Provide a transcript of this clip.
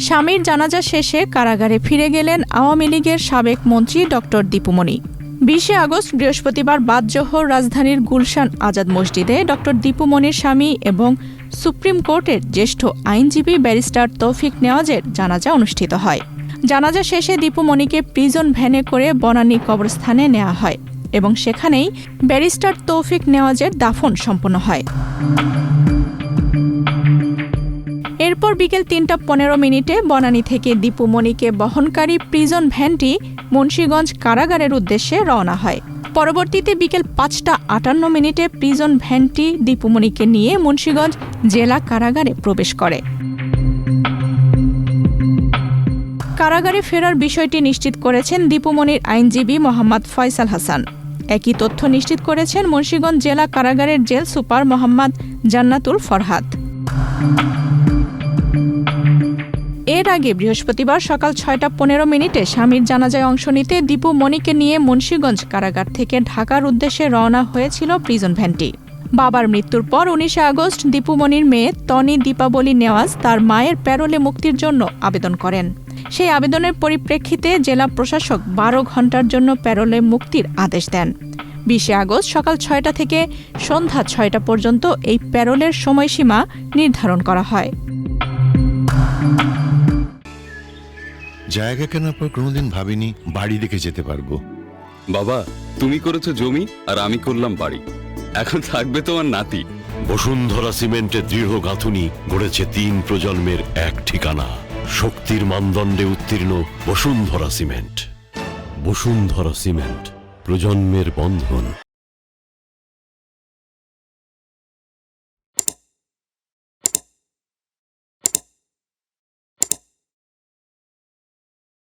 স্বামীর জানাজা শেষে কারাগারে ফিরে গেলেন আওয়ামী লীগের সাবেক মন্ত্রী ডক্টর দীপু মনি। 20 আগস্ট বৃহস্পতিবার বাদ-জোহর রাজধানীর গুলশান আজাদ মসজিদে ডক্টর দীপু মনির স্বামী এবং সুপ্রিম কোর্টের জ্যেষ্ঠ আইনজীবী ব্যারিস্টার তৌফিক নেওয়াজের জানাজা অনুষ্ঠিত হয়। জানাজা শেষে দীপু মনিকে প্রিজন ভ্যানে করে বনানী কবরস্থানে নেওয়া হয় এবং সেখানেই ব্যারিস্টার তৌফিক নেওয়াজের দাফন সম্পন্ন হয়। এরপর বিকেল 3:15 বনানী থেকে দীপু মনিকে বহনকারী প্রিজন ভ্যানটি মুন্সিগঞ্জ কারাগারের উদ্দেশ্যে রওনা হয়। পরবর্তীতে বিকেল 5:58 প্রিজন ভ্যানটি দীপু মনিকে নিয়ে মুন্সিগঞ্জ জেলা কারাগারে প্রবেশ করে। কারাগারে ফেরার বিষয়টি নিশ্চিত করেছেন দীপু মনির আইনজীবী মোহাম্মদ ফয়সাল হাসান। একই তথ্য নিশ্চিত করেছেন মুন্সিগঞ্জ জেলা কারাগারের জেল সুপার মোহাম্মদ জান্নাতুল ফরহাদ। এর আগে বৃহস্পতিবার সকাল 6:15 স্বামীর জানাজায় অংশ নিতে দীপু মনিকে নিয়ে মুন্সিগঞ্জ কারাগার থেকে ঢাকার উদ্দেশ্যে রওনা হয়েছিল প্রিজন ভ্যানটি। বাবার মৃত্যুর পর 19 আগস্ট দীপু মনির মেয়ে তনি দীপাবলি নেওয়াজ তার মায়ের প্যারোলে মুক্তির জন্য আবেদন করেন। সেই আবেদনের পরিপ্রেক্ষিতে জেলা প্রশাসক 12 ঘণ্টার জন্য প্যারোলে মুক্তির আদেশ দেন। 20 আগস্ট সকাল 6টা থেকে সন্ধ্যা 6টা পর্যন্ত এই প্যারোলের সময়সীমা নির্ধারণ করা হয়। জায়গা কেনার পর কোনোদিন ভাবিনি বাড়ি দেখে যেতে পারবো। বাবা, তুমি করেছো জমি আর আমি করলাম বাড়ি। এখন থাকবে তোমার নাতি। বসুন্ধরা সিমেন্টের দৃঢ় গাঁথুনি গড়েছে 3 প্রজন্মের এক ঠিকানা। শক্তির মানদণ্ডে উত্তীর্ণ বসুন্ধরা সিমেন্ট। বসুন্ধরা সিমেন্ট, প্রজন্মের বন্ধন।